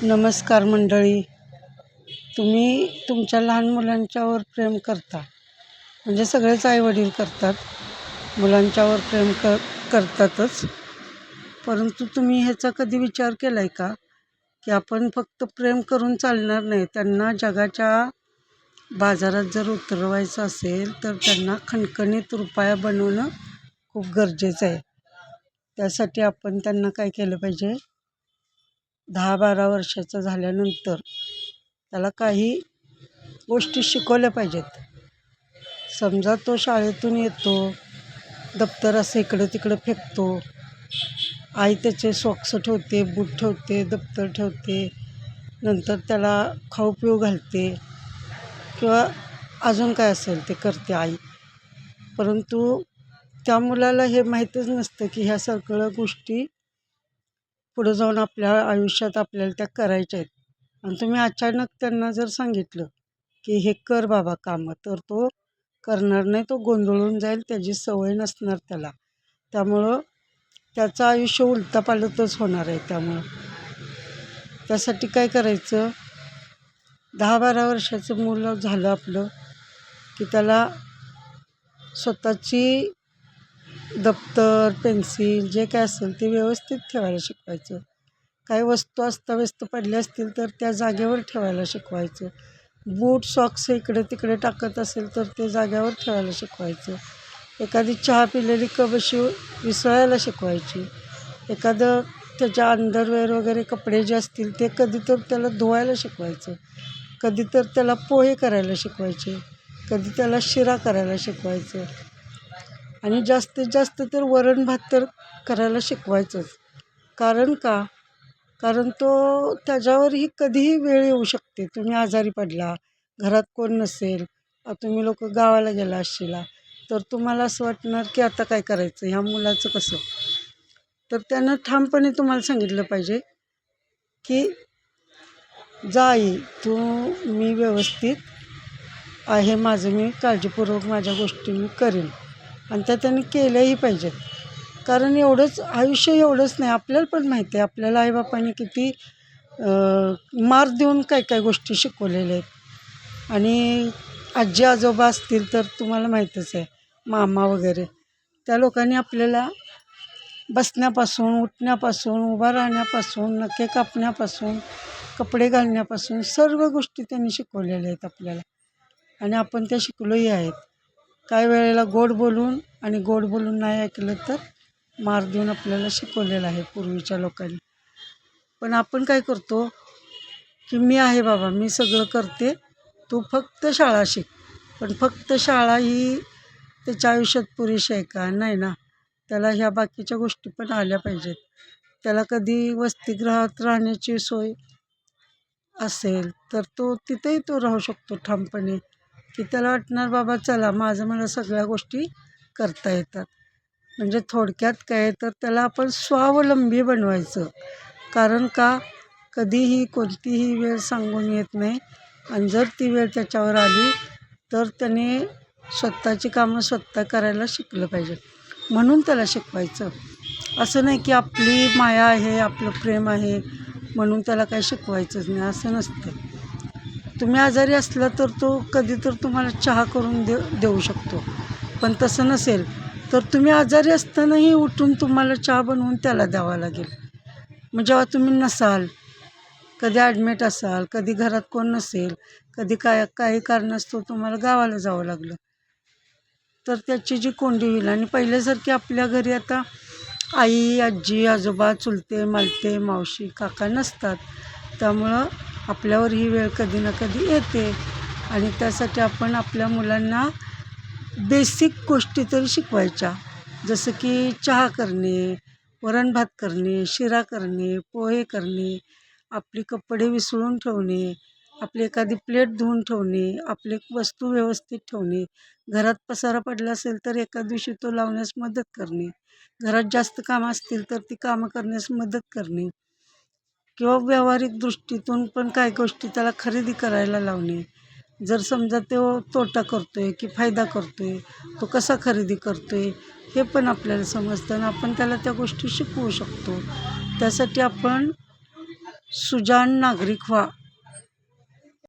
नमस्कार मंडळी. तुम्ही तुमच्या लहान मुलांच्यावर प्रेम करता, म्हणजे सगळेच आईवडील करतात, मुलांच्यावर प्रेम करतातच. परंतु तुम्ही ह्याचा कधी विचार केला आहे का, की आपण फक्त प्रेम करून चालणार नाही. त्यांना जगाच्या बाजारात जर उतरवायचं असेल तर त्यांना खणखणीत रुपया बनवणं खूप गरजेचं आहे. त्यासाठी आपण त्यांना काय केलं पाहिजे, 10-12 वर्षाचा झाल्यानंतर त्याला काही गोष्टी शिकवल्या पाहिजेत. समजा तो शाळेतून येतो, दप्तर असं इकडं तिकडं फेकतो, आई त्याचे सॉक्स ठेवते, बूट ठेवते, दप्तर ठेवते, नंतर त्याला खाऊ पिऊ घालते किंवा अजून काय असेल ते करते आई. परंतु त्या मुलाला हे माहीतच नसतं की ह्या सगळ्या गोष्टी पुढं जाऊन आपल्या आयुष्यात आपल्याला त्या करायच्या आहेत. आणि तुम्ही अचानक त्यांना जर सांगितलं की हे कर बाबा कामं, तर तो करणार नाही, तो गोंधळून जाईल, त्याची सवय नसणार त्याला. त्यामुळं त्याचं आयुष्य उलथापालथच होणार आहे. त्यासाठी काय करायचं, 10-12 वर्षाचं मुलं झालं आपलं की त्याला स्वतःची दप्तर, पेन्सिल जे काय असेल ते व्यवस्थित ठेवायला शिकवायचं. काही वस्तू अस्ताव्यस्त पडल्या असतील तर त्या जागेवर ठेवायला शिकवायचं. बूट सॉक्स इकडे तिकडे टाकत असेल तर ते जागेवर ठेवायला शिकवायचं. एखादी चहा पिलेली कप अशी विसळायला शिकवायची. एखादं त्याच्या अंडरवेअर वगैरे कपडे जे असतील ते कधी तर त्याला धुवायला शिकवायचं. कधी तर त्याला पोहे करायला शिकवायचे, कधी त्याला शिरा करायला शिकवायचं. आणि जास्तीत जास्त तर वरण भात तर करायला शिकवायचंच. कारण तो त्याच्यावरही कधीही वेळ येऊ शकते. तुम्ही आजारी पडला, घरात कोण नसेल, तुम्ही लोक गावाला गेला असशिला, तर तुम्हाला असं वाटणार की आता काय करायचं, ह्या मुलाचं कसं. तर त्यानं ठामपणे तुम्हाला सांगितलं पाहिजे की जा आई, मी व्यवस्थित आहे, मी काळजीपूर्वक माझ्या गोष्टी मी करेन. आणि त्या त्यांनी केल्याही पाहिजेत. कारण आयुष्य एवढंच नाही, आपल्याला पण माहिती आहे, आपल्याला आईबापांनी किती मार देऊन काय काय गोष्टी शिकवलेल्या आहेत. आणि आजी आजोबा असतील तर तुम्हाला माहीतच आहे, मामा वगैरे, त्या लोकांनी आपल्याला बसण्यापासून, उठण्यापासून, उभा राहण्यापासून, नखे कापण्यापासून, कपडे घालण्यापासून सर्व गोष्टी त्यांनी शिकवलेल्या आहेत आपल्याला. आणि आपण त्या शिकलोही आहेत. काही वेळेला गोड बोलून नाही ऐकलं तर मार देऊन आपल्याला शिकवलेलं आहे पूर्वीच्या लोकांनी. पण आपण काय करतो की मी आहे बाबा, मी सगळं करते, तू फक्त शाळा शिक. पण फक्त शाळा ही त्याच्या आयुष्यात पुरेशी आहे का? नाही ना. त्याला ह्या बाकीच्या गोष्टी पण आल्या पाहिजेत. त्याला कधी वसतिगृहात राहण्याची सोय असेल तर तिथेही राहू शकतो ठामपणे, की त्याला वाटणार बाबा चला मला सगळ्या गोष्टी करता येतात. म्हणजे थोडक्यात काय तर त्याला आपण स्वावलंबी बनवायचं. कारण कधीही कोणतीही वेळ सांगून येत नाही. आणि जर ती वेळ त्याच्यावर आली तर त्याने स्वतःची कामं स्वतः करायला शिकलं पाहिजे. म्हणून त्याला शिकवायचं. असं नाही की आपली माया आहे, आपलं प्रेम आहे म्हणून त्याला काही शिकवायचंच नाही, असं नसतं. तुम्ही आजारी असला तर तो कधी तर तुम्हाला चहा करून देऊ शकतो. पण तसं नसेल तर तुम्ही आजारी असतानाही उठून तुम्हाला चहा बनवून त्याला द्यावा लागेल. मग जेव्हा तुम्ही नसाल, कधी ॲडमिट असाल, कधी घरात कोण नसेल, कधी काही कारणास्तव तुम्हाला गावाला जावं लागलं तर त्याची जी कोंडी होईल. आणि पहिल्यासारखी आपल्या घरी आता आई, आजी, आजोबा, चुलते, मालते, मावशी, काका नसतात. त्यामुळं आपल्यावर ही वेळ कधी ना कधी येते. आणि त्यासाठी आपण आपल्या मुलांना बेसिक गोष्टी तरी शिकवायच्या. जसं की चहा करणे, वरण भात करणे, शिरा करणे, पोहे करणे, आपली कपडे विसळून ठेवणे, आपली एखादी प्लेट धुवून ठेवणे, आपली वस्तू व्यवस्थित ठेवणे, घरात पसारा पडला असेल तर एका दिवशी तो लावण्यास मदत करणे, घरात जास्त कामं असतील तर ती कामं करण्यास मदत करणे, किंवा व्यावहारिक दृष्टीतून पण काही गोष्टी त्याला खरेदी करायला लावणे. जर समजा तो तोटा करतोय की फायदा करतोय, तो कसा खरेदी करतोय हे पण आपल्याला समजतं आणि आपण त्याला त्या गोष्टी शिकवू शकतो. त्यासाठी आपण सुजाण नागरिक व्हा.